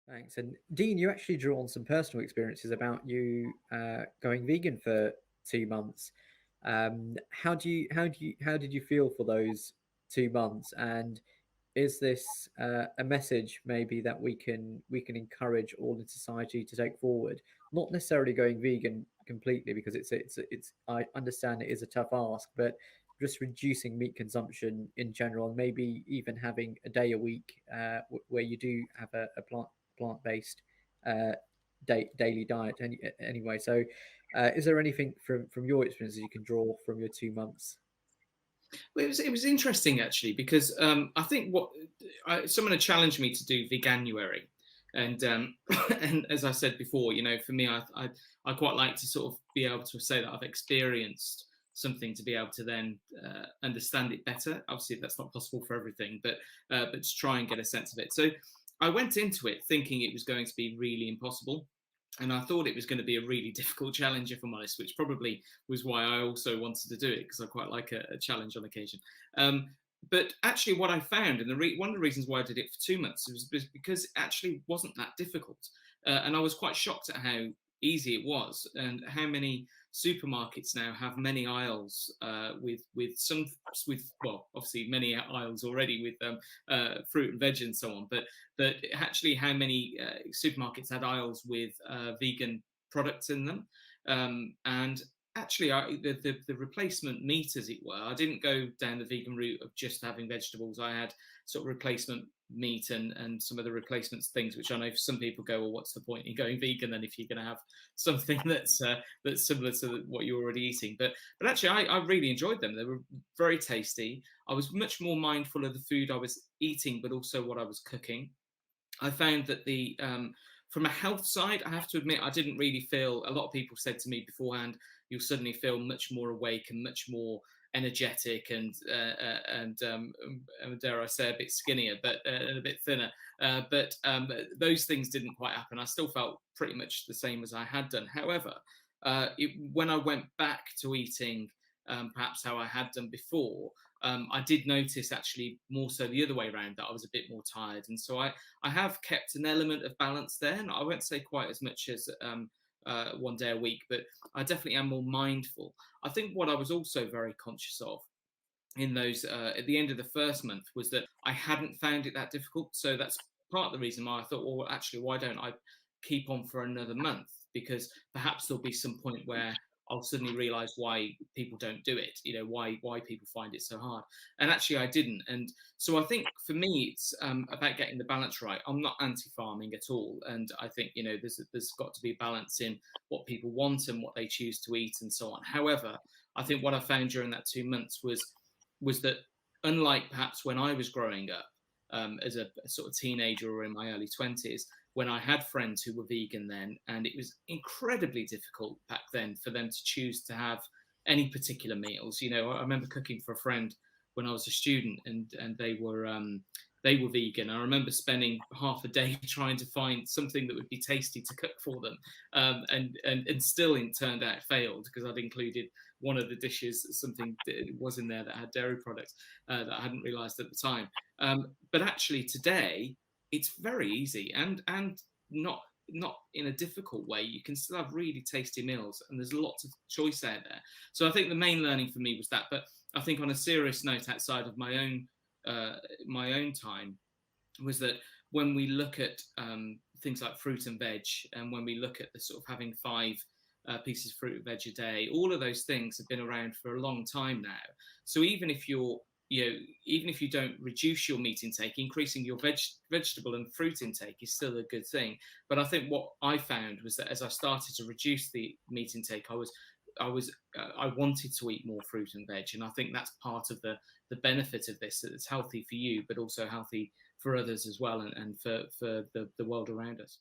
Thanks. And Dean, you actually drew on some personal experiences about you going vegan for 2 months. How did you feel for those 2 months? And is this a message maybe that we can encourage all in society to take forward? Not necessarily going vegan completely, because it's I understand it is a tough ask, but just reducing meat consumption in general, and maybe even having a day a week where you do have a plant based uh, daily diet. Anyway, so is there anything from your experiences you can draw from your 2 months? Well, it was interesting actually because I think someone had challenged me to do veganuary, and and as I said before, for me, I quite like to sort of be able to say that I've experienced something to be able to then understand it better. Obviously, that's not possible for everything, but to try and get a sense of it. So I went into it thinking it was going to be really impossible. And I thought it was going to be a really difficult challenge, if I'm honest, which probably was why I also wanted to do it, because I quite like a challenge on occasion. But actually, what I found, and one of the reasons why I did it for 2 months, was because it actually wasn't that difficult. And I was quite shocked at how easy it was, and how many supermarkets now have many aisles with well, obviously many aisles already with fruit and veg and so on, but actually how many supermarkets had aisles with vegan products in them. And actually, the replacement meat, as it were, I didn't go down the vegan route of just having vegetables. I had sort of replacement meat and some of the replacements things, which I know for some people go, well, what's the point in going vegan then if you're going to have something that's similar to what you're already eating? But actually, I really enjoyed them. They were very tasty. I was much more mindful of the food I was eating, but also what I was cooking. I found that from a health side, I have to admit, I didn't really feel. A lot of people said to me beforehand, you'll suddenly feel much more awake and much more energetic and dare I say a bit skinnier, but and a bit thinner. But those things didn't quite happen. I still felt pretty much the same as I had done. However, when I went back to eating perhaps how I had done before, I did notice actually more so the other way around, that I was a bit more tired. And so I have kept an element of balance there. And I won't say quite as much as one day a week, but I definitely am more mindful. I think what I was also very conscious of in those at the end of the first month was that I hadn't found it that difficult. So that's part of the reason why I thought, well, actually, why don't I keep on for another month? Because perhaps there'll be some point where I'll suddenly realize why people don't do it, why people find it so hard. And actually, I didn't. And so I think for me, it's about getting the balance right. I'm not anti-farming at all. And I think, there's got to be a balance in what people want and what they choose to eat and so on. However, I think what I found during that 2 months was that, unlike perhaps when I was growing up as a sort of teenager or in my early 20s, when I had friends who were vegan then, and it was incredibly difficult back then for them to choose to have any particular meals. I remember cooking for a friend when I was a student, and they were vegan. I remember spending half a day trying to find something that would be tasty to cook for them, and still it turned out failed, because I'd included one of the dishes, something that was in there that had dairy products that I hadn't realised at the time. But actually today it's very easy, and not in a difficult way. You can still have really tasty meals, and there's lots of choice out there. So I think the main learning for me was that. But I think on a serious note, outside of my own time, was that when we look at things like fruit and veg, and when we look at the sort of having five pieces of fruit and veg a day, all of those things have been around for a long time now. So even if you don't reduce your meat intake, increasing your vegetable and fruit intake is still a good thing. But I think what I found was that as I started to reduce the meat intake, I wanted to eat more fruit and veg, and I think that's part of the benefit of this. That it's healthy for you, but also healthy for others as well, and for the world around us.